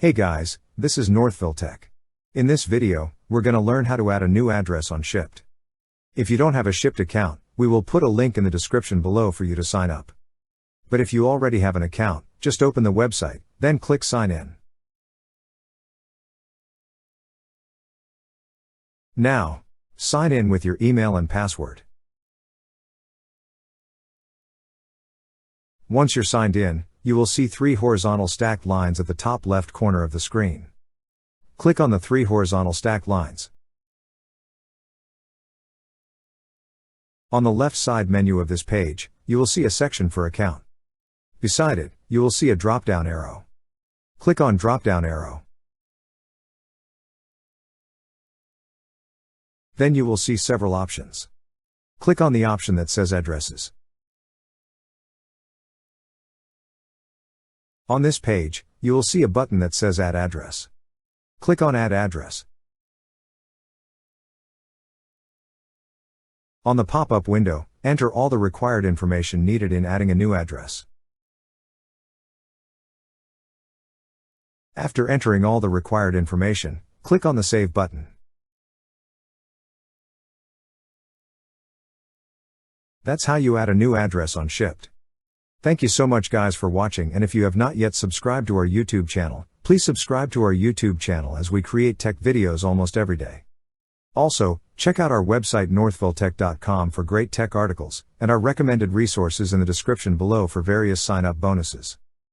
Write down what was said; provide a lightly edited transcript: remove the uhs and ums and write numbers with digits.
Hey guys, this is Northville Tech. In this video, we're gonna learn how to add a new address on Shipt. If you don't have a Shipt account, we will put a link in the description below for you to sign up. But if you already have an account, just open the website, then click Sign In. Now, sign in with your email and password. Once you're signed in, you will see 3 horizontal stacked lines at the top left corner of the screen. Click on the 3 horizontal stacked lines. On the left side menu of this page, you will see a section for Account. Beside it, you will see a drop-down arrow. Click on drop-down arrow. Then you will see several options. Click on the option that says Addresses. On this page, you will see a button that says Add Address. Click on Add Address. On the pop-up window, enter all the required information needed in adding a new address. After entering all the required information, click on the Save button. That's how you add a new address on Shipt. Thank you so much guys for watching, and if you have not yet subscribed to our YouTube channel, please subscribe to our YouTube channel as we create tech videos almost every day. Also, check out our website northvilletech.com for great tech articles, and our recommended resources in the description below for various sign-up bonuses.